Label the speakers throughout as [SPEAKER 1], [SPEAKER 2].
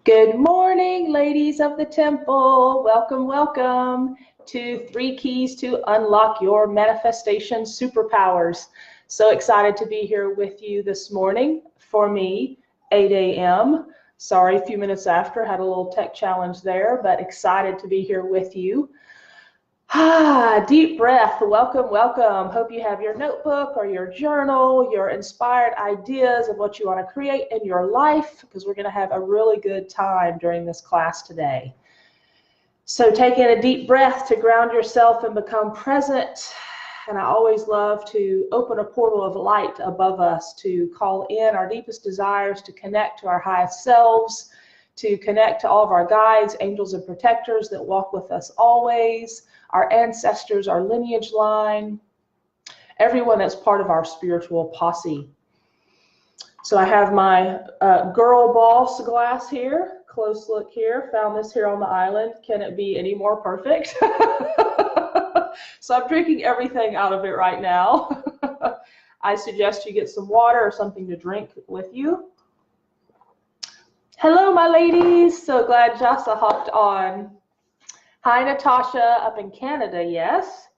[SPEAKER 1] Good morning, ladies of the temple. Welcome, welcome to 3 Keys to Unlock Your Manifestation Superpowers. So excited to be here with you this morning. For me, 8 a.m. Sorry, a few minutes after, had a little tech challenge there, but excited to be here with you. Deep breath. Welcome, welcome. Hope you have your notebook or your journal, your inspired ideas of what you want to create in your life, because we're going to have a really good time during this class today. So take in a deep breath to ground yourself and become present. And I always love to open a portal of light above us to call in our deepest desires, to connect to our highest selves, to connect to all of our guides, angels, and protectors that walk with us always, our ancestors, our lineage line, everyone that's part of our spiritual posse. So I have my girl boss glass here. Close look here. Found this here on the island. Can it be any more perfect? So I'm drinking everything out of it right now. I suggest you get some water or something to drink with you. Hello, my ladies. So glad Jasa hopped on. Hi, Natasha, up in Canada, yes.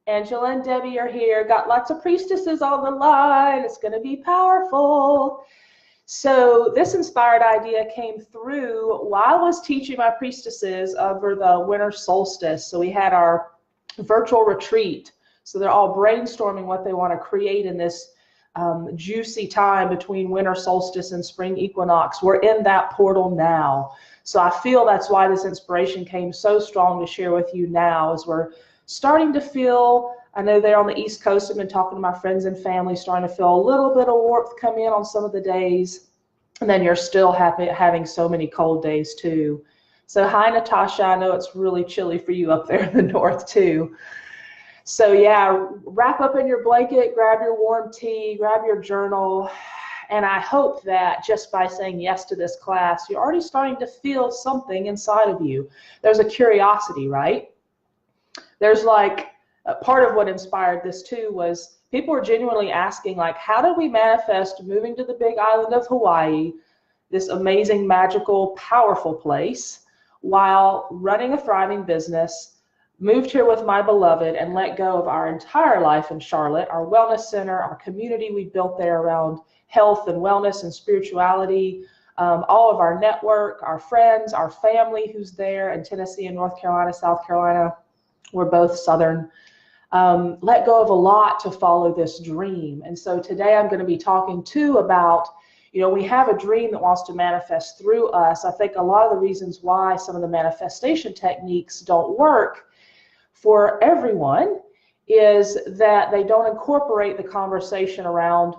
[SPEAKER 1] Angela and Debbie are here. Got lots of priestesses on the line. It's going to be powerful. So this inspired idea came through while I was teaching my priestesses over the winter solstice. So we had our virtual retreat. So they're all brainstorming what they want to create in this juicy time between winter solstice and spring equinox. We're in that portal now. So I feel that's why this inspiration came so strong to share with you now, as we're starting to feel, I know they're on the East Coast, I've been talking to my friends and family, starting to feel a little bit of warmth come in on some of the days. And then you're still having so many cold days too. So hi, Natasha. I know it's really chilly for you up there in the north too. So yeah, wrap up in your blanket, grab your warm tea, grab your journal. And I hope that just by saying yes to this class, you're already starting to feel something inside of you. There's a curiosity, right? There's like, part of what inspired this too was people were genuinely asking, like, how do we manifest moving to the big island of Hawaii, this amazing, magical, powerful place, while running a thriving business, moved here with my beloved, and let go of our entire life in Charlotte, our wellness center, our community we built there around health and wellness and spirituality, all of our network, our friends, our family who's there in Tennessee and North Carolina, South Carolina. We're both Southern. Let go of a lot to follow this dream. And so today I'm going to be talking too about, you know, we have a dream that wants to manifest through us. I think a lot of the reasons why some of the manifestation techniques don't work for everyone is that they don't incorporate the conversation around,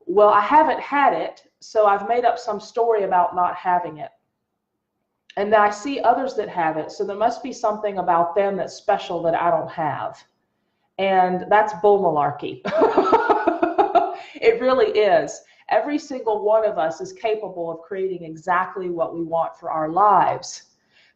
[SPEAKER 1] well, I haven't had it, so I've made up some story about not having it. And then I see others that have it, so there must be something about them that's special that I don't have. And that's bull malarkey. It really is. Every single one of us is capable of creating exactly what we want for our lives.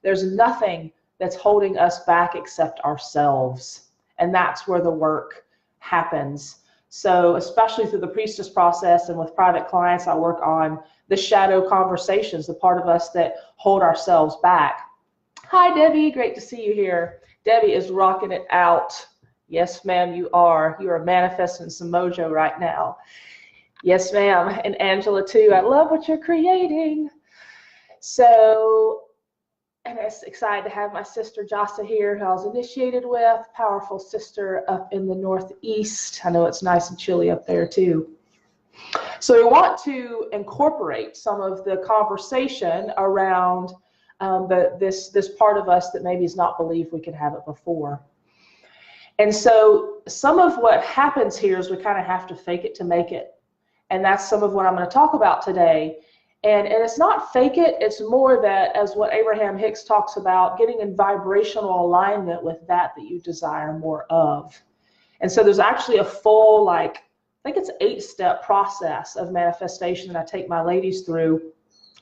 [SPEAKER 1] There's nothing that's holding us back except ourselves. And that's where the work happens. So especially through the priestess process and with private clients, I work on the shadow conversations, the part of us that hold ourselves back. Hi, Debbie. Great to see you here. Debbie is rocking it out. Yes, ma'am, you are. You are manifesting some mojo right now. Yes, ma'am. And Angela, too. I love what you're creating. So, and I'm excited to have my sister Jasa here, who I was initiated with, powerful sister up in the Northeast. I know it's nice and chilly up there too. So we want to incorporate some of the conversation around this part of us that maybe has not believed we could have it before. And so some of what happens here is we kind of have to fake it to make it. And that's some of what I'm going to talk about today. And it's not fake it, it's more that, as what Abraham Hicks talks about, getting in vibrational alignment with that you desire more of. And so there's actually a full, like, I think it's 8-step process of manifestation that I take my ladies through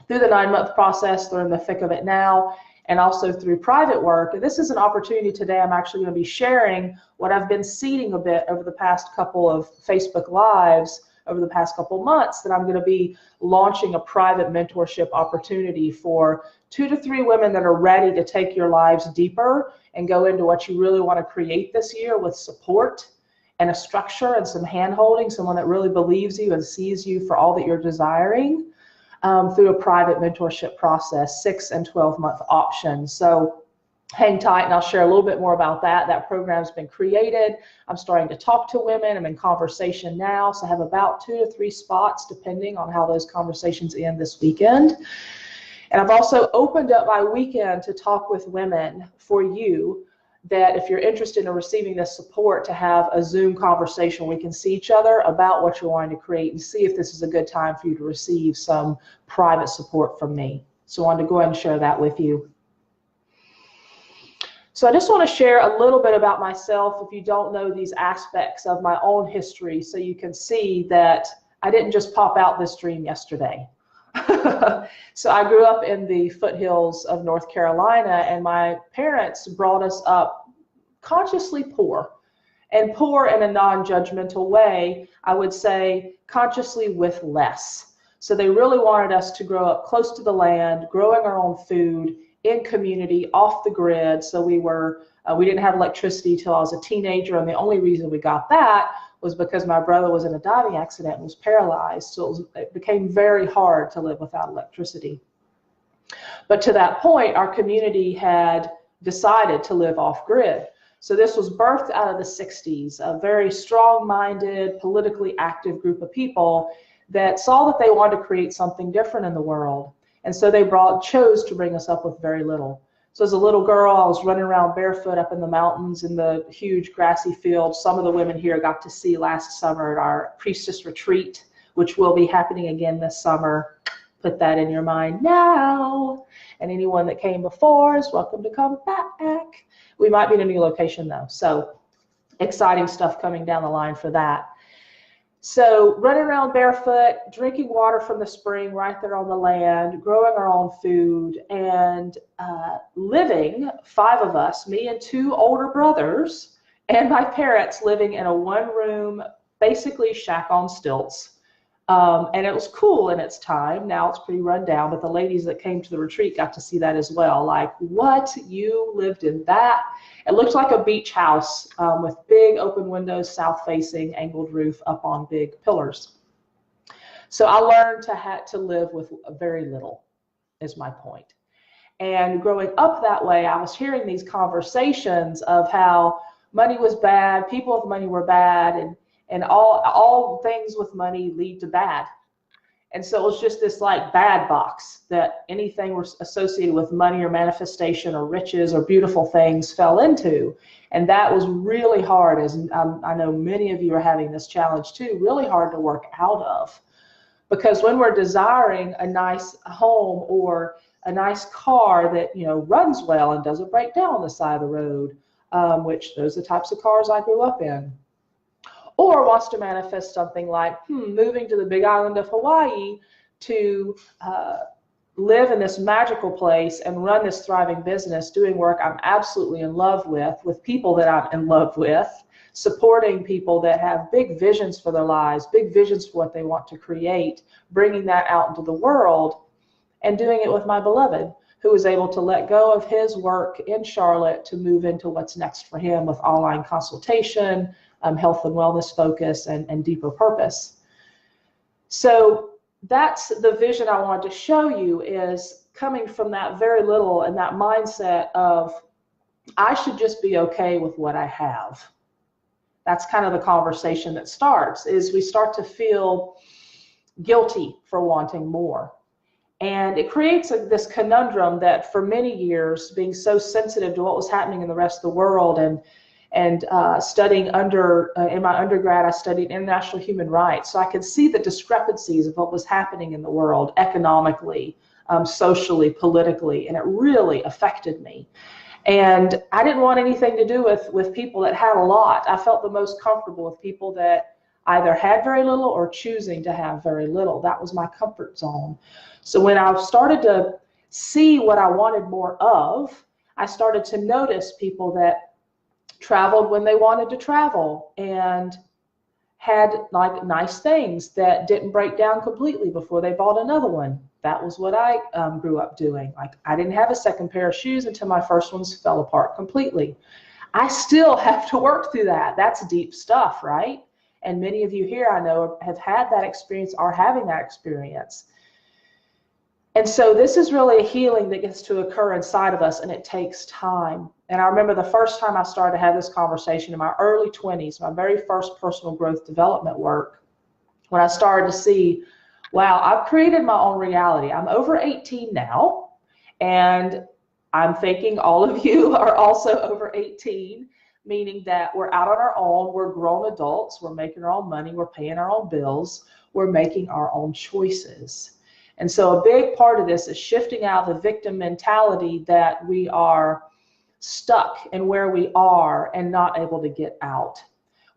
[SPEAKER 1] the 9-month process. They're in the thick of it now, and also through private work. And this is an opportunity today. I'm actually going to be sharing what I've been seeding a bit over the past couple of Facebook Lives over the past couple months that I'm going to be launching a private mentorship opportunity for 2 to 3 women that are ready to take your lives deeper and go into what you really want to create this year with support and a structure and some hand-holding, someone that really believes you and sees you for all that you're desiring, through a private mentorship process, 6 and 12-month options. So hang tight and I'll share a little bit more about that. That program's been created. I'm starting to talk to women. I'm in conversation now. So I have about 2 to 3 spots depending on how those conversations end this weekend. And I've also opened up my weekend to talk with women for you, that if you're interested in receiving this support, to have a Zoom conversation, we can see each other about what you're wanting to create and see if this is a good time for you to receive some private support from me. So I wanted to go ahead and share that with you. So I just want to share a little bit about myself if you don't know these aspects of my own history, so you can see that I didn't just pop out this dream yesterday. So I grew up in the foothills of North Carolina, and my parents brought us up consciously poor, and poor in a non-judgmental way. I would say consciously with less. So they really wanted us to grow up close to the land, growing our own food, in community, off the grid. So we didn't have electricity till I was a teenager, and the only reason we got that was because my brother was in a diving accident and was paralyzed. So it became very hard to live without electricity. But to that point, our community had decided to live off grid. So this was birthed out of the 60s, a very strong-minded, politically active group of people that saw that they wanted to create something different in the world. And so they chose to bring us up with very little. So as a little girl, I was running around barefoot up in the mountains in the huge grassy fields. Some of the women here got to see last summer at our Priestess retreat, which will be happening again this summer. Put that in your mind now. And anyone that came before is welcome to come back. We might be in a new location though. So exciting stuff coming down the line for that. So running around barefoot, drinking water from the spring right there on the land, growing our own food, and living, 5 of us, me and 2 older brothers, and my parents living in a 1-room, basically shack on stilts. And it was cool in its time. Now it's pretty run down, but the ladies that came to the retreat got to see that as well. Like, what? You lived in that? It looked like a beach house with big open windows, south-facing, angled roof up on big pillars. So I learned to live with very little, is my point. And growing up that way, I was hearing these conversations of how money was bad, people with money were bad, and all things with money lead to bad. And so it was just this like bad box that anything was associated with money or manifestation or riches or beautiful things fell into. And that was really hard, as I know many of you are having this challenge too, really hard to work out of. Because when we're desiring a nice home or a nice car that, you know, runs well and doesn't break down on the side of the road, which those are the types of cars I grew up in, or wants to manifest something like moving to the big island of Hawaii to live in this magical place and run this thriving business, doing work I'm absolutely in love with people that I'm in love with, supporting people that have big visions for their lives, big visions for what they want to create, bringing that out into the world, and doing it with my beloved, who was able to let go of his work in Charlotte to move into what's next for him with online consultation, health and wellness focus, and deeper purpose. So that's the vision I wanted to show you, is coming from that very little and that mindset of I should just be okay with what I have. That's kind of the conversation that starts, is we start to feel guilty for wanting more. And it creates this conundrum that for many years, being so sensitive to what was happening in the rest of the world, and studying in my undergrad, I studied international human rights. So I could see the discrepancies of what was happening in the world economically, socially, politically, and it really affected me. And I didn't want anything to do with people that had a lot. I felt the most comfortable with people that either had very little or choosing to have very little. That was my comfort zone. So when I started to see what I wanted more of, I started to notice people that traveled when they wanted to travel, and had like nice things that didn't break down completely before they bought another one. That was what I grew up doing. Like, I didn't have a second pair of shoes until my first ones fell apart completely. I still have to work through that. That's deep stuff, right? And many of you here, I know, have had that experience, are having that experience. And so this is really a healing that gets to occur inside of us, and it takes time. And I remember the first time I started to have this conversation in my early 20s, my very first personal growth development work, when I started to see, wow, I've created my own reality. I'm over 18 now, and I'm thinking all of you are also over 18, meaning that we're out on our own, we're grown adults, we're making our own money, we're paying our own bills, we're making our own choices. And so a big part of this is shifting out of the victim mentality that we are stuck in where we are and not able to get out.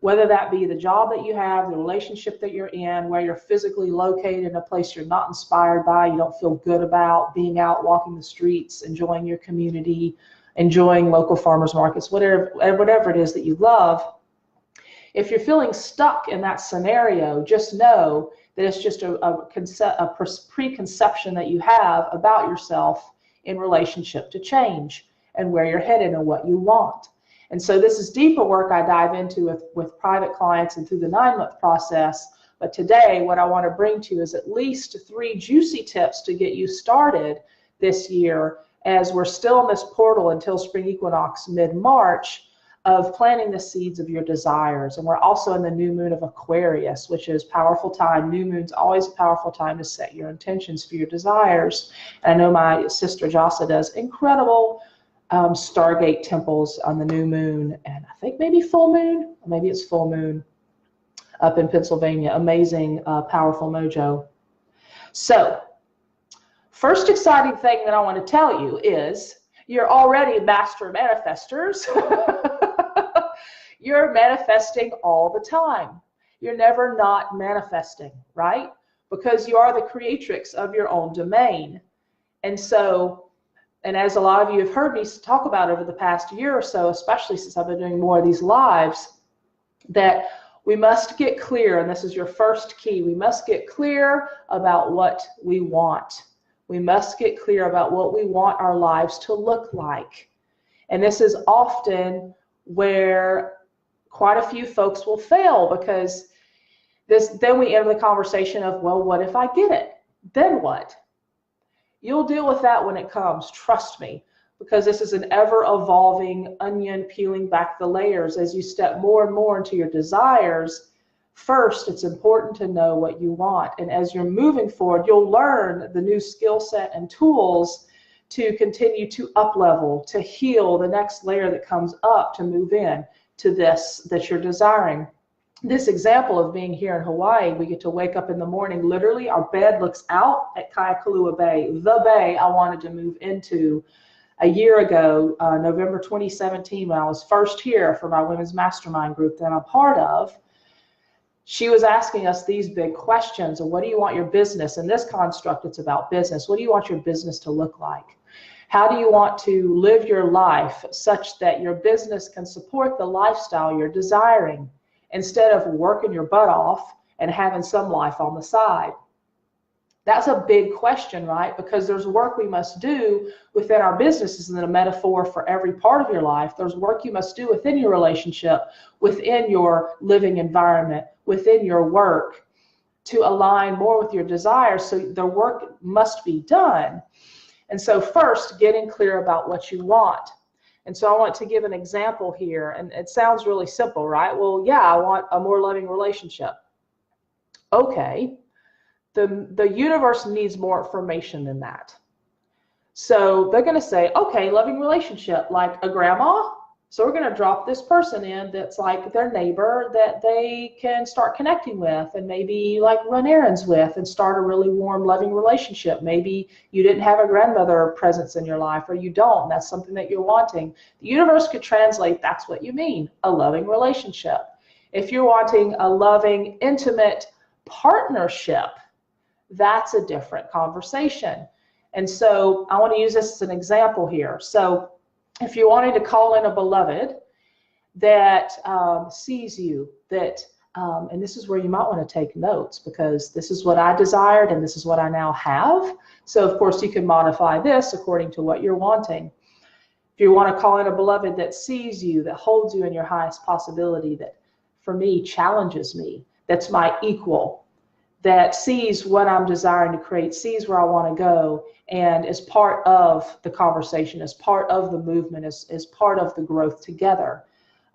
[SPEAKER 1] Whether that be the job that you have, the relationship that you're in, where you're physically located in a place you're not inspired by, you don't feel good about, being out, walking the streets, enjoying your community, enjoying local farmers markets, whatever it is that you love. If you're feeling stuck in that scenario, just know that it's just a preconception that you have about yourself in relationship to change and where you're headed and what you want. And so this is deeper work I dive into with private clients and through the 9-month process. But today, what I want to bring to you is at least 3 juicy tips to get you started this year, as we're still in this portal until spring equinox mid-March, of planting the seeds of your desires. And we're also in the new moon of Aquarius, which is powerful time. New moon's always a powerful time to set your intentions for your desires. And I know my sister Jasa does incredible Stargate temples on the new moon, and I think maybe full moon, or maybe it's full moon up in Pennsylvania. Amazing, powerful mojo. So, first exciting thing that I want to tell you is you're already master manifestors. You're manifesting all the time. You're never not manifesting, right? Because you are the creatrix of your own domain. And so, and as a lot of you have heard me talk about over the past year or so, especially since I've been doing more of these lives, that we must get clear, and this is your first key, we must get clear about what we want. We must get clear about what we want our lives to look like. And this is often where quite a few folks will fail, because then we enter the conversation of, well, what if I get it? Then what? You'll deal with that when it comes, trust me, because this is an ever-evolving onion peeling back the layers. As you step more and more into your desires, first, it's important to know what you want. And as you're moving forward, you'll learn the new skill set and tools to continue to up-level, to heal the next layer that comes up, to move in to this that you're desiring. This example of being here in Hawaii, we get to wake up in the morning, literally our bed looks out at Kaiakalua Bay, the bay I wanted to move into a year ago, November 2017, when I was first here for my women's mastermind group that I'm part of. She was asking us these big questions of, what do you want your business? In this construct, it's about business. What do you want your business to look like? How do you want to live your life such that your business can support the lifestyle you're desiring, instead of working your butt off and having some life on the side? That's a big question, right? Because there's work we must do within our businesses, and a metaphor for every part of your life. There's work you must do within your relationship, within your living environment, within your work, to align more with your desires. So the work must be done. And so first, getting clear about what you want. And so I want to give an example here, and it sounds really simple, right? Well, yeah, I want a more loving relationship. Okay, the universe needs more information than that. So they're going to say, okay, loving relationship, like a grandma. So we're going to drop this person in that's like their neighbor that they can start connecting with and maybe like run errands with and start a really warm, loving relationship. Maybe you didn't have a grandmother presence in your life, or you don't, and that's something that you're wanting. The universe could translate that's what you mean, a loving relationship. If you're wanting a loving, intimate partnership, that's a different conversation. And so I want to use this as an example here. So if you're wanting to call in a beloved that sees you, that And this is where you might want to take notes, because this is what I desired and this is what I now have. So of course you can modify this according to what you're wanting. If you want to call in a beloved that sees you, that holds you in your highest possibility, that for me challenges me, that's my equal, that sees what I'm desiring to create, sees where I want to go, and is part of the conversation, is part of the movement, is part of the growth together.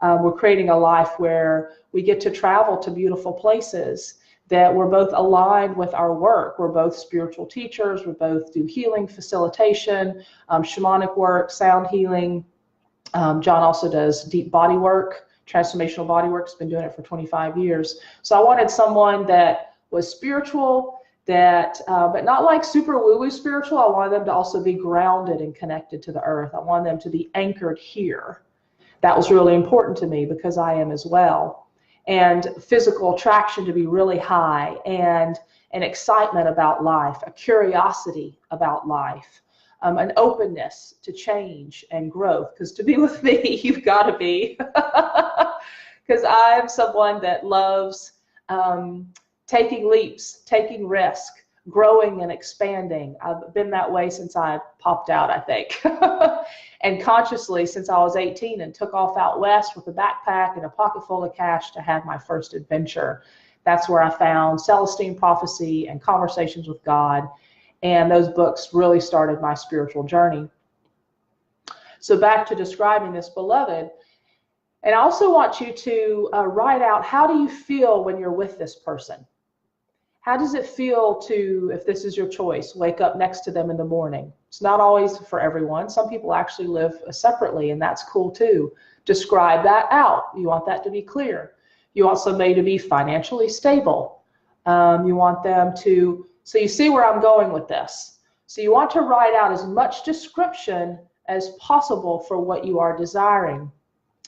[SPEAKER 1] We're creating a life where we get to travel to beautiful places, that we're both aligned with our work. We're both spiritual teachers. We both do healing, facilitation, shamanic work, sound healing. John also does deep body work, transformational body work. He's been doing it for 25 years. So I wanted someone that was spiritual, that but not like super woo-woo spiritual. I wanted them to also be grounded and connected to the earth. I wanted them to be anchored here. That was really important to me, because I am as well. And physical attraction to be really high, and an excitement about life, a curiosity about life, an openness to change and growth. Because to be with me, you've got to be. Because I'm someone that loves taking leaps, taking risk, growing and expanding. I've been that way since I popped out, I think. And consciously since I was 18, and took off out west with a backpack and a pocket full of cash to have my first adventure. That's where I found Celestine Prophecy and Conversations with God. And those books really started my spiritual journey. So back to describing this beloved. And I also want you to write out, how do you feel when you're with this person? How does it feel to, if this is your choice, wake up next to them in the morning? It's not always for everyone. Some people actually live separately, and that's cool too. Describe that out. You want that to be clear. You want somebody to be financially stable. You want them to, so you see where I'm going with this. So you want to write out as much description as possible for what you are desiring.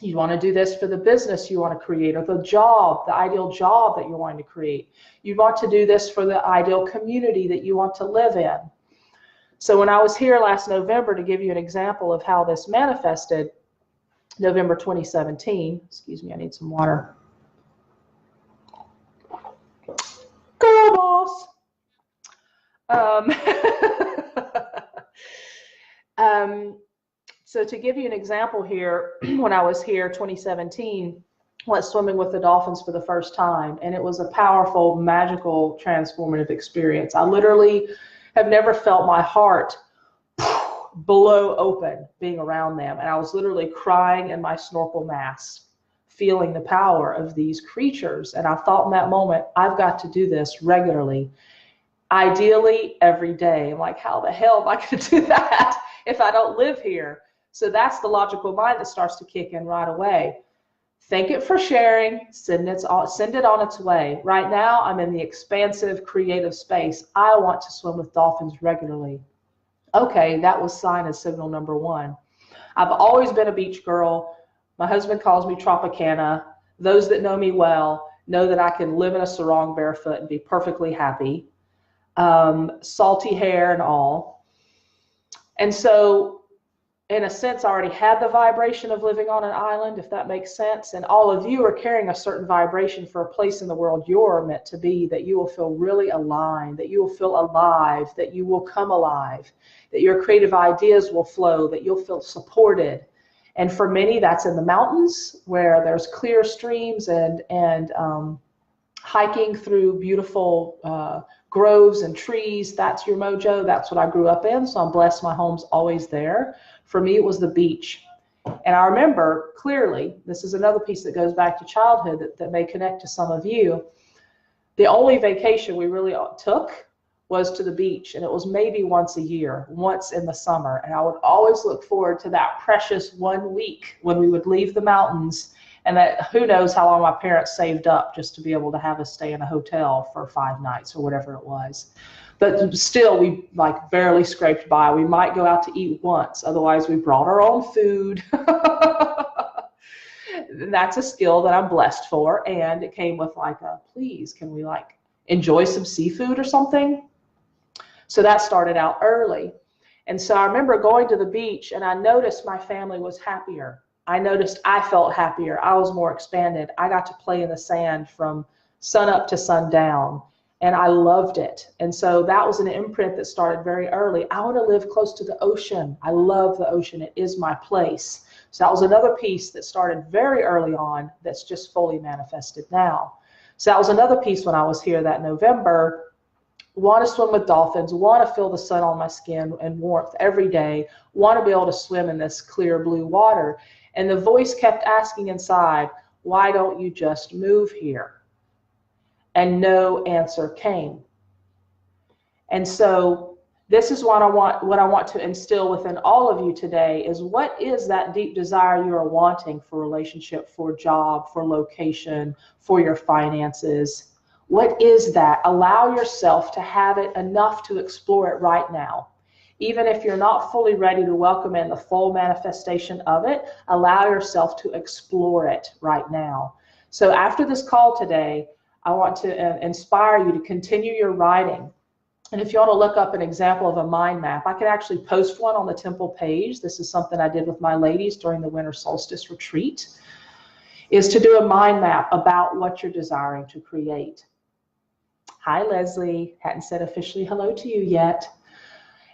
[SPEAKER 1] You want to do this for the business you want to create, or the job, the ideal job that you're wanting to create. You want to do this for the ideal community that you want to live in. So when I was here last November, to give you an example of how this manifested, November 2017, excuse me, I need some water. Girl boss. So to give you an example here, when I was here 2017, went swimming with the dolphins for the first time, and it was a powerful, magical, transformative experience. I literally have never felt my heart blow open being around them, and I was literally crying in my snorkel mask, feeling the power of these creatures. And I thought in that moment, I've got to do this regularly, ideally every day. I'm like, how the hell am I going to do that if I don't live here? So that's the logical mind that starts to kick in right away. Thank it for sharing, send it on its way. Right now, I'm in the expansive, creative space. I want to swim with dolphins regularly. Okay, that was sign and signal number one. I've always been a beach girl. My husband calls me Tropicana. Those that know me well know that I can live in a sarong barefoot and be perfectly happy. Salty hair and all. And so, in a sense, I already had the vibration of living on an island, if that makes sense. And all of you are carrying a certain vibration for a place in the world you're meant to be, that you will feel really aligned, that you will feel alive, that you will come alive, that your creative ideas will flow, that you'll feel supported. And for many, that's in the mountains where there's clear streams and hiking through beautiful groves and trees. That's your mojo. That's what I grew up in. So I'm blessed my home's always there. For me, it was the beach. And I remember clearly, this is another piece that goes back to childhood that may connect to some of you. The only vacation we really took was to the beach, and it was maybe once a year, once in the summer. And I would always look forward to that precious 1 week when we would leave the mountains, and that who knows how long my parents saved up just to be able to have us stay in a hotel for 5 nights or whatever it was. But still, we like barely scraped by. We might go out to eat once. Otherwise, we brought our own food. That's a skill that I'm blessed for. And it came with like a, please, can we like enjoy some seafood or something? So that started out early. And so I remember going to the beach, and I noticed my family was happier. I noticed I felt happier. I was more expanded. I got to play in the sand from sun up to sundown, and I loved it. And so that was an imprint that started very early. I want to live close to the ocean. I love the ocean. It is my place. So that was another piece that started very early on that's just fully manifested now. So that was another piece when I was here that November. Want to swim with dolphins, want to feel the sun on my skin and warmth every day, want to be able to swim in this clear blue water. And the voice kept asking inside, why don't you just move here? And no answer came. And so this is what I want to instill within all of you today is, what is that deep desire you are wanting for relationship, for job, for location, for your finances? What is that? Allow yourself to have it enough to explore it right now. Even if you're not fully ready to welcome in the full manifestation of it, allow yourself to explore it right now. So after this call today, I want to inspire you to continue your writing. And if you want to look up an example of a mind map, I could actually post one on the temple page. This is something I did with my ladies during the winter solstice retreat, is to do a mind map about what you're desiring to create. Hi, Leslie. Hadn't said officially hello to you yet.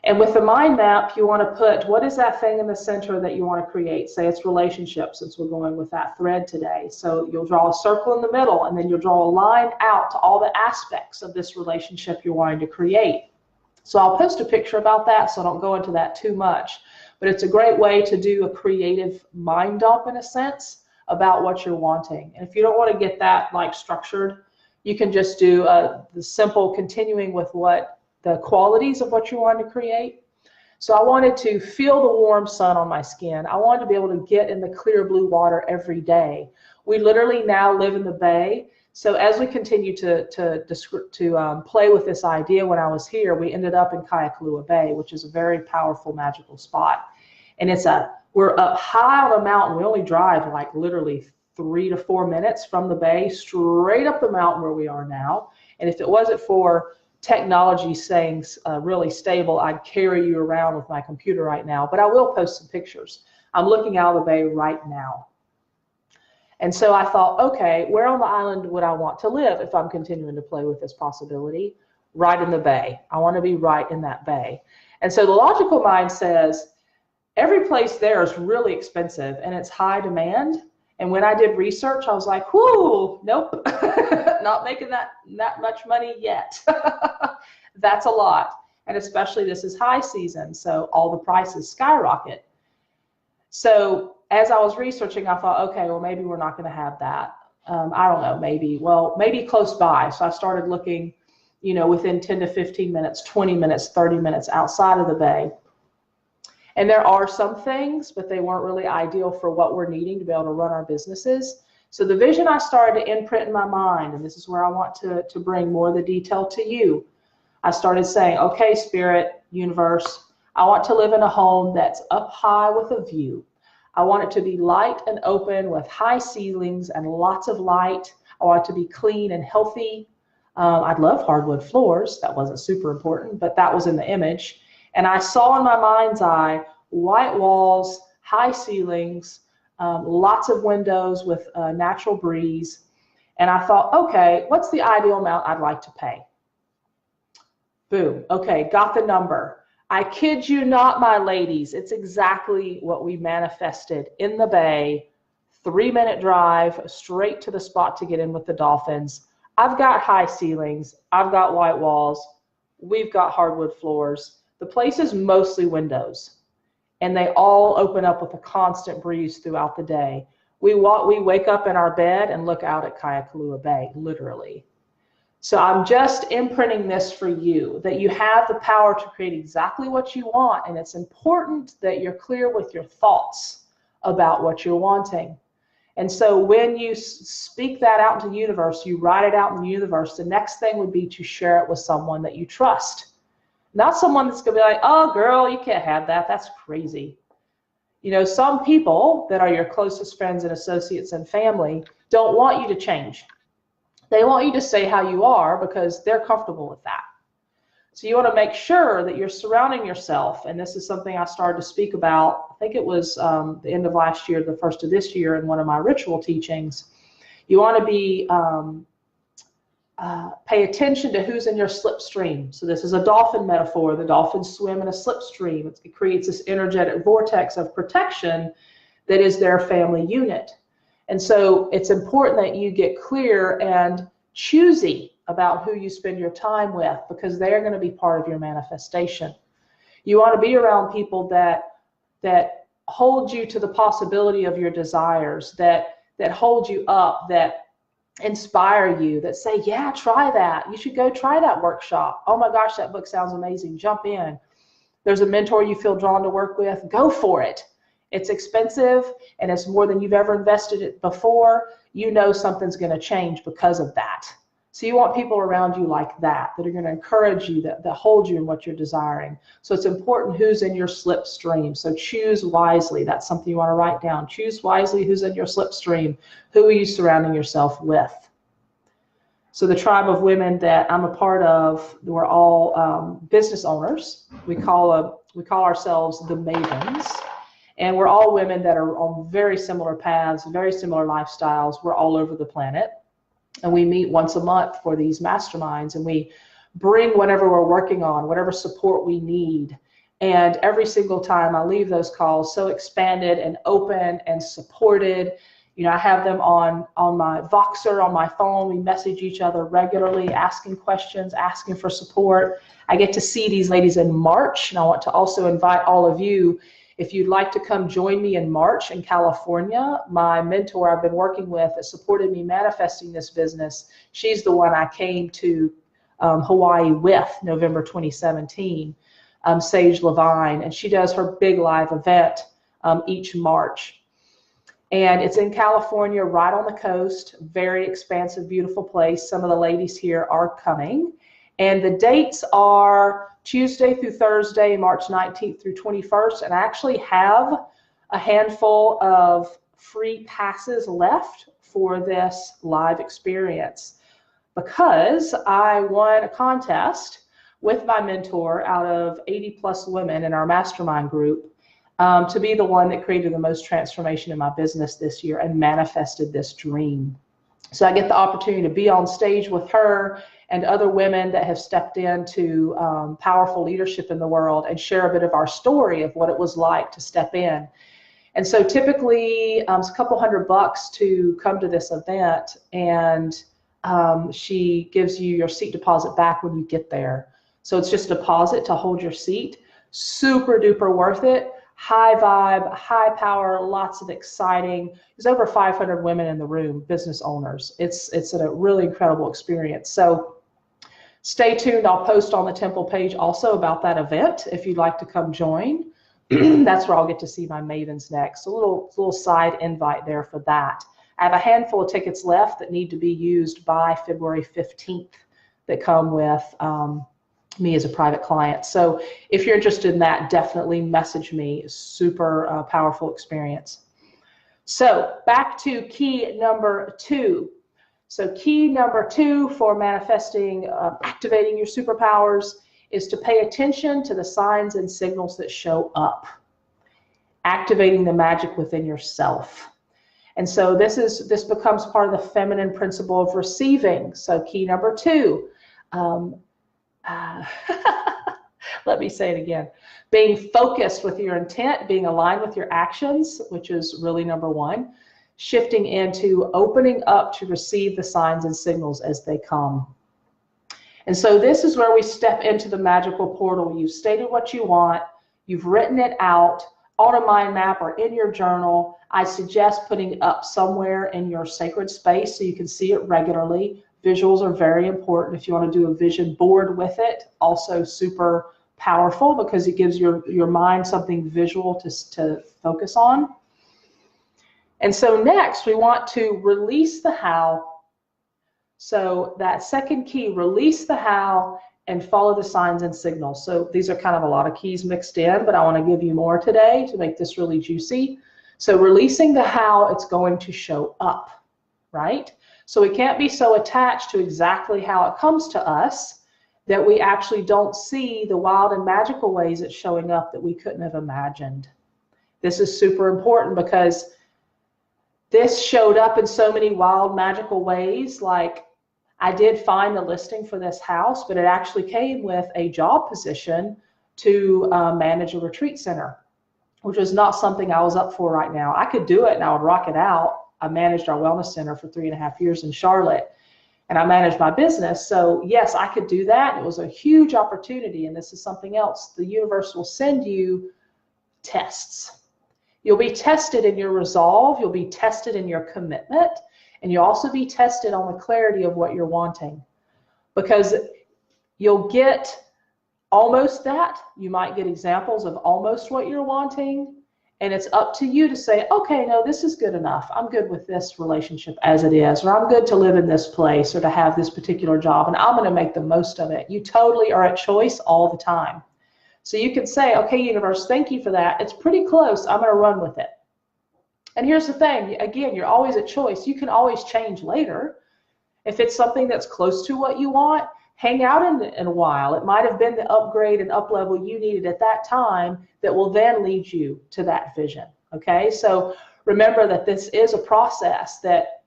[SPEAKER 1] And with the mind map, you want to put, what is that thing in the center that you want to create? Say it's relationships, since we're going with that thread today. So you'll draw a circle in the middle, and then you'll draw a line out to all the aspects of this relationship you're wanting to create. So I'll post a picture about that, so I don't go into that too much. But it's a great way to do a creative mind dump, in a sense, about what you're wanting. And if you don't want to get that like structured, you can just do the simple continuing with what the qualities of what you want to create. So I wanted to feel the warm sun on my skin. I wanted to be able to get in the clear blue water every day. We literally now live in the bay. So as we continue to play with this idea, when I was here, we ended up in Kayakalua Bay, which is a very powerful, magical spot. And we're up high on a mountain. We only drive like literally 3 to 4 minutes from the bay, straight up the mountain where we are now. And if it wasn't for technology staying really stable, I'd carry you around with my computer right now. But I will post some pictures. I'm looking out of the bay right now. And so I thought, okay, where on the island would I want to live if I'm continuing to play with this possibility? Right in the bay. I want to be right in that bay. And so the logical mind says, every place there is really expensive and it's high demand. And when I did research, I was like, whoo, nope, not making that much money yet. That's a lot. And especially this is high season, so all the prices skyrocket. So as I was researching, I thought, okay, well, maybe we're not going to have that. I don't know, maybe close by. So I started looking, within 10 to 15 minutes, 20 minutes, 30 minutes outside of the bay. And there are some things, but they weren't really ideal for what we're needing to be able to run our businesses. So the vision I started to imprint in my mind, and this is where I want to bring more of the detail to you. I started saying, okay, Spirit, Universe, I want to live in a home that's up high with a view. I want it to be light and open with high ceilings and lots of light. I want it to be clean and healthy. I'd love hardwood floors. That wasn't super important, but that was in the image. And I saw in my mind's eye white walls, high ceilings, lots of windows with a natural breeze. And I thought, okay, what's the ideal amount I'd like to pay? Boom. Okay, got the number. I kid you not, my ladies. It's exactly what we manifested in the bay. 3-minute drive straight to the spot to get in with the dolphins. I've got high ceilings. I've got white walls. We've got hardwood floors. The place is mostly windows, and they all open up with a constant breeze throughout the day. We wake up in our bed and look out at Kayakalua Bay, literally. So I'm just imprinting this for you, that you have the power to create exactly what you want, and it's important that you're clear with your thoughts about what you're wanting. And so when you speak that out into the universe, you write it out in the universe, the next thing would be to share it with someone that you trust. Not someone that's going to be like, oh, girl, you can't have that. That's crazy. Some people that are your closest friends and associates and family don't want you to change. They want you to stay how you are because they're comfortable with that. So you want to make sure that you're surrounding yourself, and this is something I started to speak about, I think it was the end of last year, the first of this year in one of my ritual teachings. You want to be pay attention to who's in your slipstream. So this is a dolphin metaphor. The dolphins swim in a slipstream. It creates this energetic vortex of protection that is their family unit. And so it's important that you get clear and choosy about who you spend your time with, because they're going to be part of your manifestation. You want to be around people that hold you to the possibility of your desires, that hold you up, that inspire you, that say, yeah, try that. You should go try that workshop. Oh my gosh, that book sounds amazing. Jump in. There's a mentor you feel drawn to work with. Go for it. It's expensive and it's more than you've ever invested it before. You know something's going to change because of that. So you want people around you like that are going to encourage you, that hold you in what you're desiring. So it's important who's in your slipstream. So choose wisely. That's something you want to write down. Choose wisely who's in your slipstream. Who are you surrounding yourself with? So the tribe of women that I'm a part of, we're all business owners. We call ourselves the Mavens. And we're all women that are on very similar paths, very similar lifestyles. We're all over the planet. And we meet once a month for these masterminds, and we bring whatever we're working on, whatever support we need. And every single time I leave those calls so expanded and open and supported. You know, I have them on my Voxer, on my phone. We message each other regularly, asking questions, asking for support. I get to see these ladies in March, and I want to also invite all of you, if you'd like to come join me in March in California. My mentor I've been working with that supported me manifesting this business, she's the one I came to Hawaii with November 2017, Sage Levine, and she does her big live event each March. And it's in California, right on the coast, very expansive, beautiful place. Some of the ladies here are coming. And the dates are Tuesday through Thursday, March 19th through 21st. And I actually have a handful of free passes left for this live experience, because I won a contest with my mentor out of 80 plus women in our mastermind group to be the one that created the most transformation in my business this year and manifested this dream. So I get the opportunity to be on stage with her and other women that have stepped into powerful leadership in the world and share a bit of our story of what it was like to step in. And so typically it's a couple $100 to come to this event, and she gives you your seat deposit back when you get there. So it's just a deposit to hold your seat. Super duper worth it. High vibe, high power, lots of exciting. There's over 500 women in the room, business owners. It's a really incredible experience. So stay tuned. I'll post on the temple page also about that event if you'd like to come join. That's where I'll get to see my mavens next. A little side invite there for that. I have a handful of tickets left that need to be used by February 15th that come with me as a private client. So if you're interested in that, definitely message me. Super powerful experience. So back to key number 2. So key number 2 for manifesting, activating your superpowers is to pay attention to the signs and signals that show up. Activating the magic within yourself. And so this becomes part of the feminine principle of receiving. So key number 2, let me say it again. Being focused with your intent, being aligned with your actions, which is really number 1. Shifting into opening up to receive the signs and signals as they come. And so this is where we step into the magical portal. You've stated what you want. You've written it out on a mind map or in your journal. I suggest putting it up somewhere in your sacred space so you can see it regularly. Visuals are very important. If you want to do a vision board with it, also super powerful because it gives your mind something visual to focus on. And so next we want to release the how. So that second key, release the how and follow the signs and signals. So these are kind of a lot of keys mixed in, but I want to give you more today to make this really juicy. So releasing the how it's going to show up, right? So we can't be so attached to exactly how it comes to us that we actually don't see the wild and magical ways it's showing up that we couldn't have imagined. This is super important because this showed up in so many wild, magical ways. Like, I did find the listing for this house, but it actually came with a job position to manage a retreat center, which was not something I was up for right now. I could do it and I would rock it out. I managed our wellness center for 3.5 years in Charlotte, and I managed my business. So yes, I could do that. It was a huge opportunity, and this is something else. The universe will send you tests. You'll be tested in your resolve, you'll be tested in your commitment, and you'll also be tested on the clarity of what you're wanting. Because you'll get almost that. You might get examples of almost what you're wanting, and it's up to you to say, okay, no, this is good enough. I'm good with this relationship as it is, or I'm good to live in this place or to have this particular job, and I'm going to make the most of it. You totally are at choice all the time. So you can say, okay, universe, thank you for that. It's pretty close. I'm going to run with it. And here's the thing. Again, you're always at choice. You can always change later. If it's something that's close to what you want, hang out in a while. It might have been the upgrade and up level you needed at that time that will then lead you to that vision. Okay, so remember that this is a process that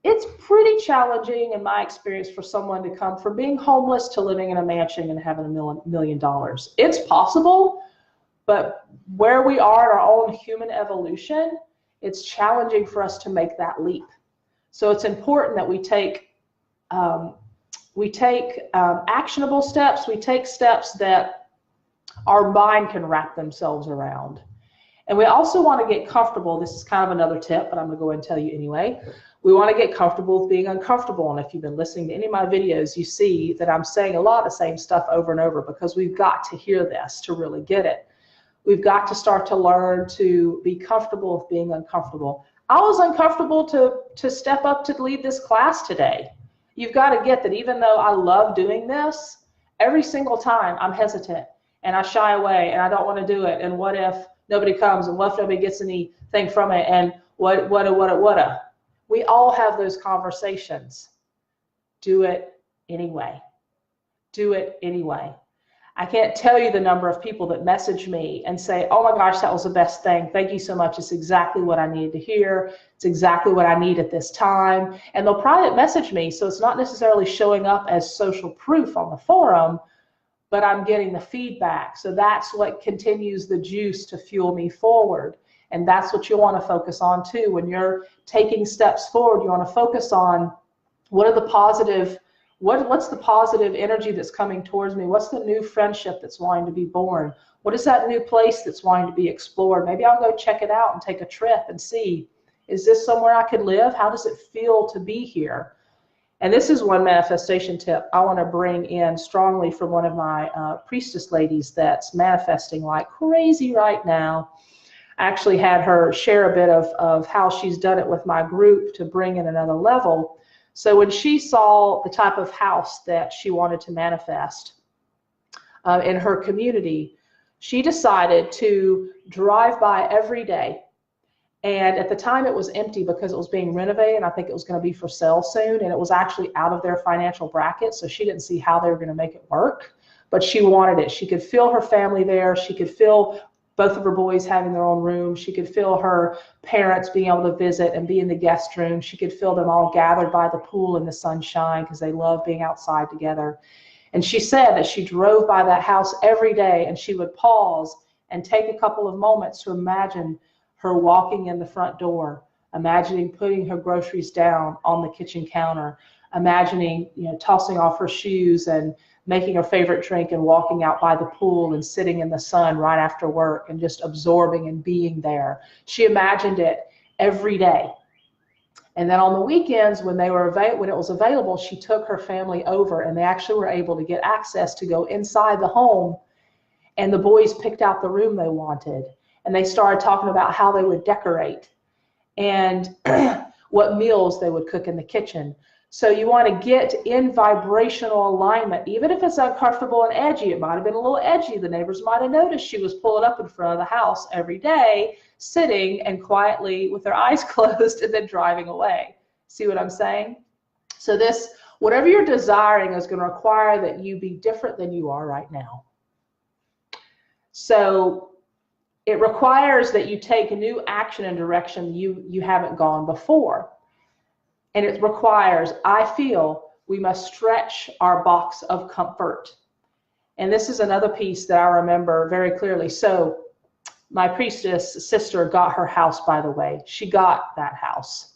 [SPEAKER 1] it's pretty challenging in my experience for someone to come from being homeless to living in a mansion and having $1 million. It's possible, but where we are in our own human evolution, it's challenging for us to make that leap. So it's important that we take actionable steps. We take steps that our mind can wrap themselves around. And we also want to get comfortable. This is kind of another tip, but I'm going to go ahead and tell you anyway. We want to get comfortable with being uncomfortable. And if you've been listening to any of my videos, you see that I'm saying a lot of the same stuff over and over because we've got to hear this to really get it. We've got to start to learn to be comfortable with being uncomfortable. I was uncomfortable to step up to lead this class today. You've got to get that even though I love doing this, every single time I'm hesitant and I shy away and I don't want to do it. And what if nobody comes, and what if nobody gets anything from it, and what. We all have those conversations. Do it anyway. Do it anyway. I can't tell you the number of people that message me and say, oh my gosh, that was the best thing. Thank you so much. It's exactly what I needed to hear. It's exactly what I need at this time. And they'll private message me, so it's not necessarily showing up as social proof on the forum, but I'm getting the feedback. So that's what continues the juice to fuel me forward. And that's what you want to focus on too. When you're taking steps forward, you want to focus on what are the positive, what's the positive energy that's coming towards me? What's the new friendship that's wanting to be born? What is that new place that's wanting to be explored? Maybe I'll go check it out and take a trip and see, is this somewhere I could live? How does it feel to be here? And this is one manifestation tip I want to bring in strongly from one of my priestess ladies that's manifesting like crazy right now. I actually had her share a bit of how she's done it with my group to bring in another level. So when she saw the type of house that she wanted to manifest in her community, she decided to drive by every day. And at the time it was empty because it was being renovated, and I think it was going to be for sale soon, and it was actually out of their financial bracket, so she didn't see how they were going to make it work, but she wanted it. She could feel her family there. She could feel both of her boys having their own room. She could feel her parents being able to visit and be in the guest room. She could feel them all gathered by the pool in the sunshine because they love being outside together. And she said that she drove by that house every day, and she would pause and take a couple of moments to imagine her walking in the front door, imagining putting her groceries down on the kitchen counter, imagining, tossing off her shoes and making her favorite drink and walking out by the pool and sitting in the sun right after work and just absorbing and being there. She imagined it every day. And then on the weekends when it was available, she took her family over, and they actually were able to get access to go inside the home, and the boys picked out the room they wanted. And they started talking about how they would decorate and what meals they would cook in the kitchen. So you want to get in vibrational alignment, even if it's uncomfortable and edgy. It might have been a little edgy. The neighbors might have noticed she was pulling up in front of the house every day, sitting and quietly with their eyes closed and then driving away. See what I'm saying? So this Whatever you're desiring is going to require that you be different than you are right now. So it requires that you take a new action and direction you haven't gone before. And it requires, I feel, we must stretch our box of comfort. And this is another piece that I remember very clearly. So my priestess sister got her house, by the way. She got that house.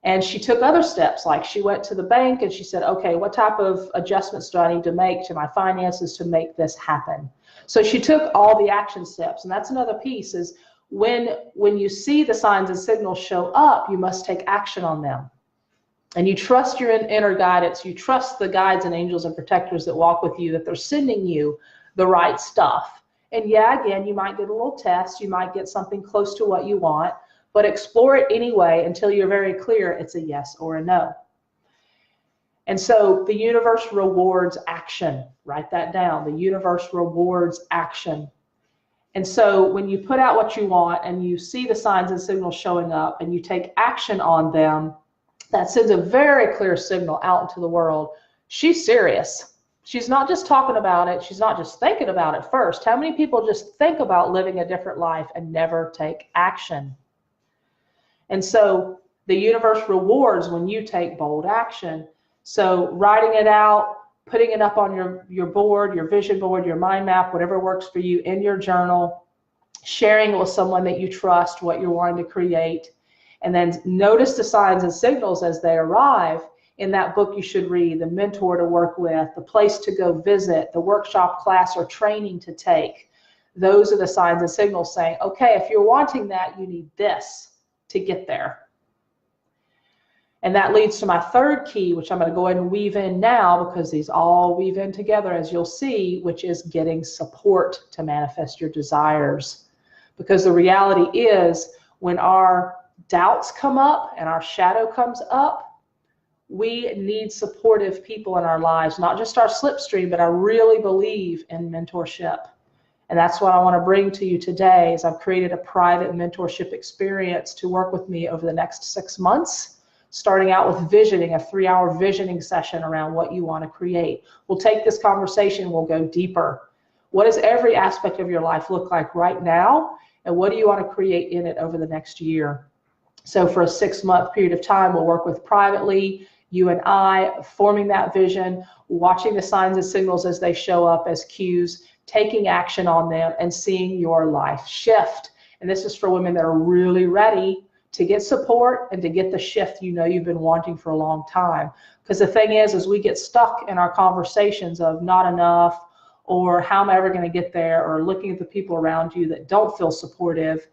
[SPEAKER 1] And she took other steps, like she went to the bank and she said, okay, what type of adjustments do I need to make to my finances to make this happen? So she took all the action steps. And that's another piece is when you see the signs and signals show up, you must take action on them. And you trust your inner guidance. You trust the guides and angels and protectors that walk with you, that they're sending you the right stuff. And yeah, again, you might get a little test. You might get something close to what you want. But explore it anyway until you're very clear it's a yes or a no. And so the universe rewards action. Write that down. The universe rewards action. And so when you put out what you want and you see the signs and signals showing up and you take action on them, that sends a very clear signal out into the world. She's serious. She's not just talking about it. She's not just thinking about it first. How many people just think about living a different life and never take action? And so the universe rewards when you take bold action. So writing it out, putting it up on your board, your vision board, your mind map, whatever works for you, in your journal, sharing it with someone that you trust, what you're wanting to create, and then notice the signs and signals as they arrive. In that book you should read, the mentor to work with, the place to go visit, the workshop, class, or training to take. Those are the signs and signals saying, okay, if you're wanting that, you need this to get there. And that leads to my third key, which I'm going to go ahead and weave in now because these all weave in together, as you'll see, which is getting support to manifest your desires. Because the reality is when our doubts come up and our shadow comes up, we need supportive people in our lives, not just our slipstream, but I really believe in mentorship. And that's what I want to bring to you today is I've created a private mentorship experience to work with me over the next 6 months, starting out with visioning, a 3-hour visioning session around what you want to create. We'll take this conversation, we'll go deeper. What does every aspect of your life look like right now? And what do you want to create in it over the next year? So for a 6-month period of time, we'll work with privately, you and I, forming that vision, watching the signs and signals as they show up as cues, taking action on them, and seeing your life shift. And this is for women that are really ready to get support and to get the shift you know you've been wanting for a long time. Because the thing is we get stuck in our conversations of not enough, or how am I ever going to get there, or looking at the people around you that don't feel supportive,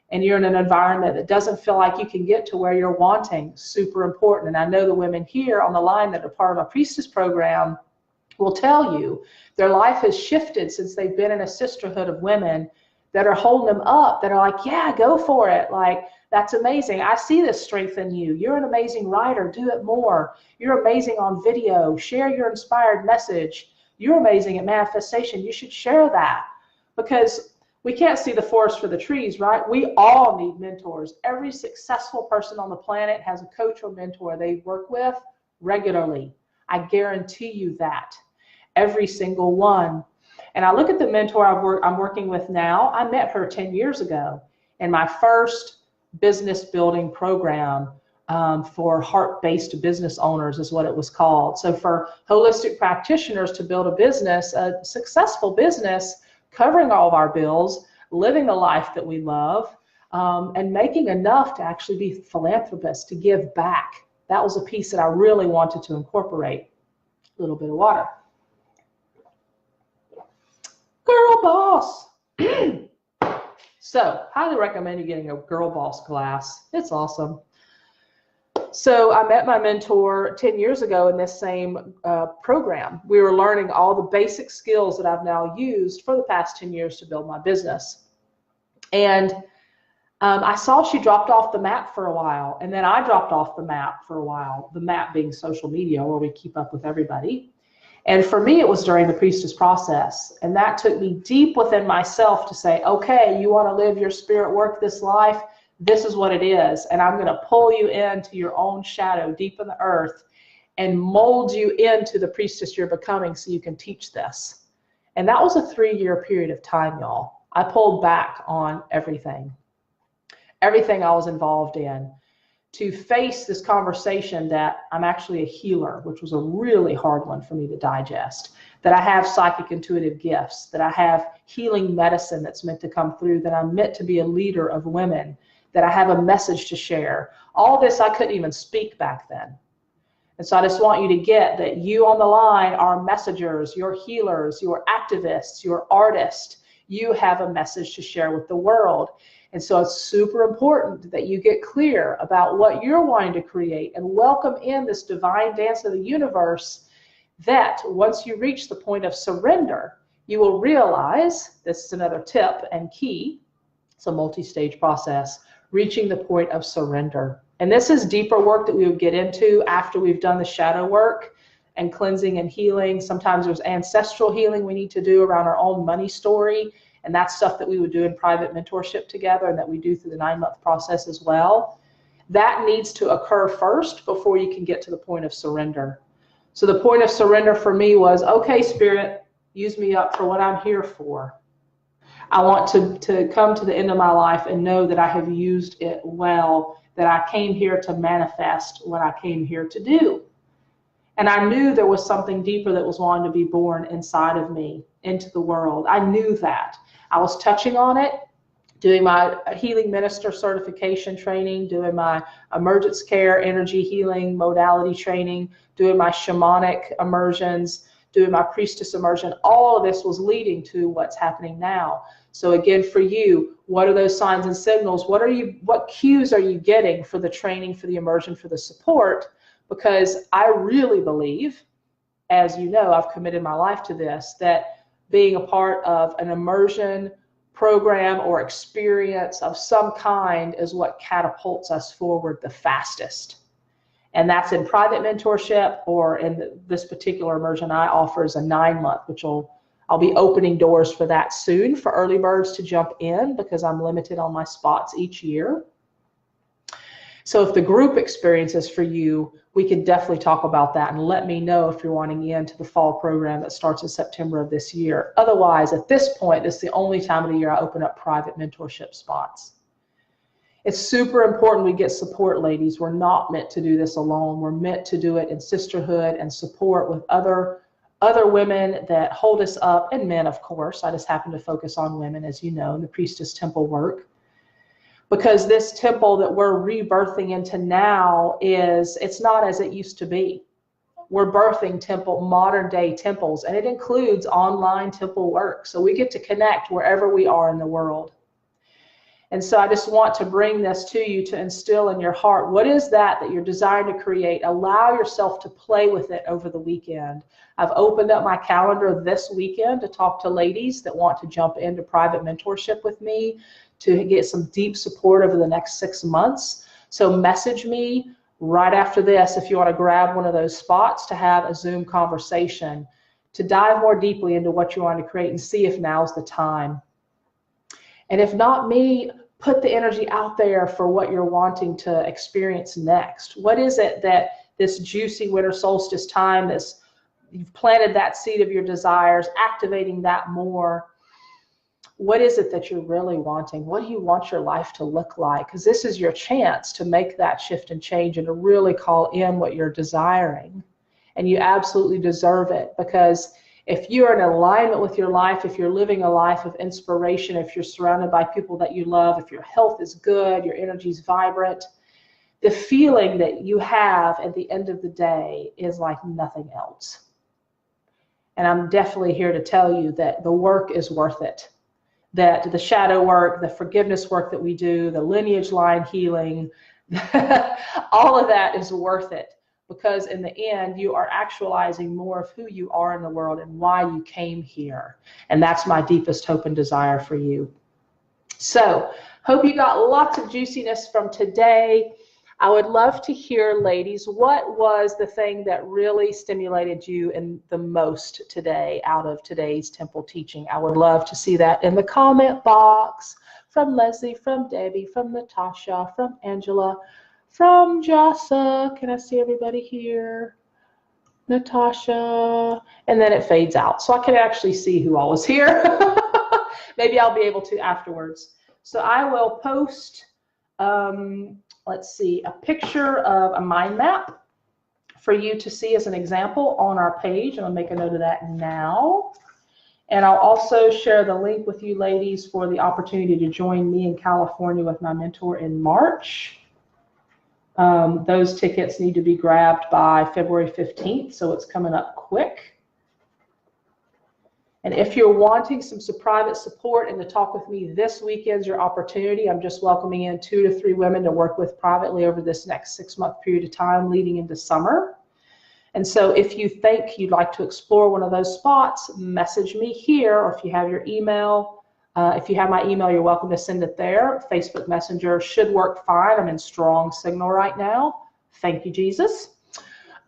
[SPEAKER 1] and you're in an environment that doesn't feel like you can get to where you're wanting. Super important. And I know the women here on the line that are part of our Priestess program will tell you their life has shifted since they've been in a sisterhood of women that are holding them up, that are like, yeah, go for it. Like, that's amazing. I see this strength in you. You're an amazing writer. Do it more. You're amazing on video. Share your inspired message. You're amazing at manifestation. You should share that, because we can't see the forest for the trees, right? We all need mentors. Every successful person on the planet has a coach or mentor they work with regularly. I guarantee you that. Every single one. And I look at the mentor I'm working with now. I met her 10 years ago in my first business building program for heart-based business owners is what it was called. So for holistic practitioners to build a business, a successful business, covering all of our bills, living the life that we love, and making enough to actually be philanthropists, to give back. That was a piece that I really wanted to incorporate. A little bit of water. Girl boss. So, highly recommend you getting a girl boss class. It's awesome. So I met my mentor 10 years ago in this same program. We were learning all the basic skills that I've now used for the past 10 years to build my business. And I saw she dropped off the map for a while, and then I dropped off the map for a while, the map being social media where we keep up with everybody. And for me, it was during the Priestess process. And that took me deep within myself to say, okay, you want to live your spirit work this life? This is what it is. And I'm going to pull you into your own shadow deep in the earth and mold you into the priestess you're becoming so you can teach this. And that was a 3-year period of time, y'all. I pulled back on everything I was involved in to face this conversation that I'm actually a healer, which was a really hard one for me to digest, that I have psychic intuitive gifts, that I have healing medicine that's meant to come through, that I'm meant to be a leader of women, that I have a message to share. All this I couldn't even speak back then. And so I just want you to get that you on the line are messengers, you're healers, you're activists, you're artists. You have a message to share with the world. And so it's super important that you get clear about what you're wanting to create and welcome in this divine dance of the universe, that once you reach the point of surrender, you will realize, this is another tip and key, it's a multi-stage process, reaching the point of surrender. And this is deeper work that we would get into after we've done the shadow work and cleansing and healing. Sometimes there's ancestral healing we need to do around our own money story. And that's stuff that we would do in private mentorship together and that we do through the 9-month process as well. That needs to occur first before you can get to the point of surrender. So the point of surrender for me was, okay, Spirit, use me up for what I'm here for. I want to come to the end of my life and know that I have used it well, that I came here to manifest what I came here to do. And I knew there was something deeper that was wanting to be born inside of me into the world. I knew that. I was touching on it, doing my healing minister certification training, doing my emergence care, energy healing modality training, doing my shamanic immersions, doing my priestess immersion. All of this was leading to what's happening now. So again, for you, what are those signs and signals? What cues are you getting for the training, for the immersion, for the support? Because I really believe, as you know, I've committed my life to this, that being a part of an immersion program or experience of some kind is what catapults us forward the fastest. And that's in private mentorship, or in this particular immersion I offer is a 9-month, which I'll be opening doors for that soon for early birds to jump in, because I'm limited on my spots each year. So if the group experience is for you, we could definitely talk about that, and let me know if you're wanting into the fall program that starts in September of this year. Otherwise, at this point, it's the only time of the year I open up private mentorship spots. It's super important we get support, ladies. We're not meant to do this alone. We're meant to do it in sisterhood and support with other women that hold us up, and men, of course. I just happen to focus on women, as you know, in the Priestess Temple work. Because this temple that we're rebirthing into now it's not as it used to be. We're birthing modern day temples, and it includes online temple work. So we get to connect wherever we are in the world. And so I just want to bring this to you to instill in your heart, what is that you're desiring to create? Allow yourself to play with it over the weekend. I've opened up my calendar this weekend to talk to ladies that want to jump into private mentorship with me, to get some deep support over the next 6 months. So message me right after this if you want to grab one of those spots to have a Zoom conversation, to dive more deeply into what you want to create and see if now's the time. And if not me, put the energy out there for what you're wanting to experience next. What is it that this juicy winter solstice time, you've planted that seed of your desires, activating that more? What is it that you're really wanting? What do you want your life to look like? Because this is your chance to make that shift and change and to really call in what you're desiring. And you absolutely deserve it, because if you're in alignment with your life, if you're living a life of inspiration, if you're surrounded by people that you love, if your health is good, your energy is vibrant, the feeling that you have at the end of the day is like nothing else. And I'm definitely here to tell you that the work is worth it. That the shadow work, the forgiveness work that we do, the lineage line healing, all of that is worth it, because in the end, you are actualizing more of who you are in the world and why you came here. And that's my deepest hope and desire for you. So, hope you got lots of juiciness from today. I would love to hear, ladies, what was the thing that really stimulated you in the most today out of today's temple teaching? I would love to see that in the comment box, from Leslie, from Debbie, from Natasha, from Angela, from Jasa. Can I see everybody here? Natasha, and then it fades out. So I can actually see who all was here. Maybe I'll be able to afterwards. So I will post, let's see, a picture of a mind map for you to see as an example on our page. And I'll make a note of that now. And I'll also share the link with you ladies for the opportunity to join me in California with my mentor in March. Those tickets need to be grabbed by February 15th, so it's coming up quick. And if you're wanting some private support and to talk with me, this weekend's your opportunity. I'm just welcoming in 2 to 3 women to work with privately over this next 6-month period of time leading into summer. And so if you think you'd like to explore one of those spots, message me here, or if you have your email, if you have my email, you're welcome to send it there. Facebook Messenger should work fine. I'm in strong signal right now. Thank you, Jesus.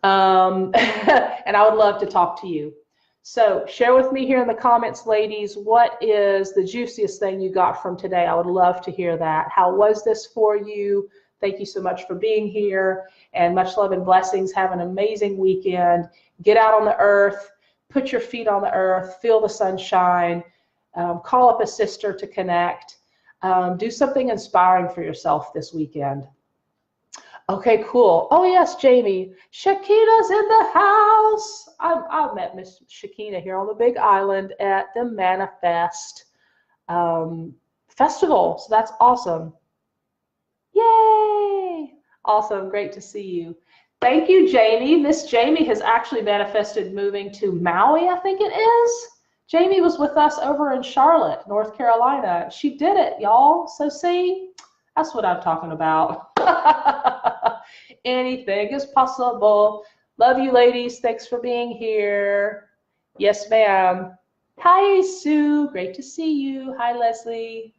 [SPEAKER 1] And I would love to talk to you. So share with me here in the comments, ladies, what is the juiciest thing you got from today? I would love to hear that. How was this for you? Thank you so much for being here, and much love and blessings. Have an amazing weekend. Get out on the earth, put your feet on the earth, feel the sunshine, call up a sister to connect. Do something inspiring for yourself this weekend. Okay, cool. Oh yes, Jamie. Shakina's in the house. I met Miss Shakina here on the Big Island at the Manifest Festival. So that's awesome. Yay! Awesome. Great to see you. Thank you, Jamie. Miss Jamie has actually manifested moving to Maui, I think it is. Jamie was with us over in Charlotte, North Carolina. She did it, y'all. So see, that's what I'm talking about. Anything is possible. Love you, ladies. Thanks for being here. Yes, ma'am. Hi, Sue. Great to see you. Hi, Leslie.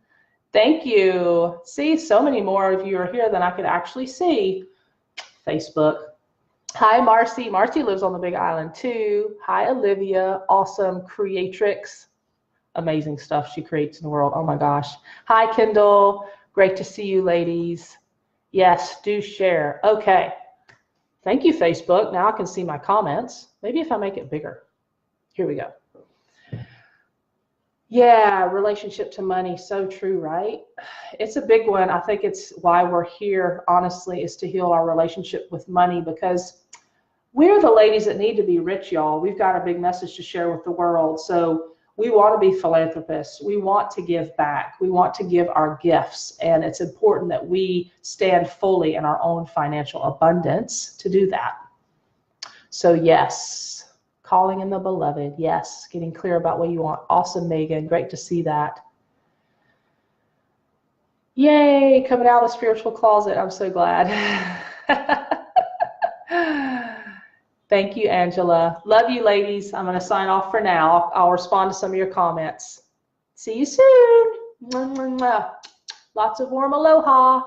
[SPEAKER 1] Thank you. See, so many more of you are here than I could actually see. Facebook. Hi, Marcy. Marcy lives on the Big Island too. Hi, Olivia. Awesome creatrix. Amazing stuff she creates in the world. Oh my gosh. Hi, Kendall. Great to see you, ladies. Yes, do share. Okay. Thank you, Facebook. Now I can see my comments. Maybe if I make it bigger. Here we go. Yeah, relationship to money, so true, right? It's a big one. I think it's why we're here, honestly, is to heal our relationship with money, because we're the ladies that need to be rich, y'all. We've got a big message to share with the world. So we want to be philanthropists. We want to give back. We want to give our gifts. And it's important that we stand fully in our own financial abundance to do that. So yes. Calling in the beloved. Yes. Getting clear about what you want. Awesome, Megan. Great to see that. Yay. Coming out of the spiritual closet. I'm so glad. Thank you, Angela. Love you, ladies. I'm going to sign off for now. I'll respond to some of your comments. See you soon. Lots of warm aloha.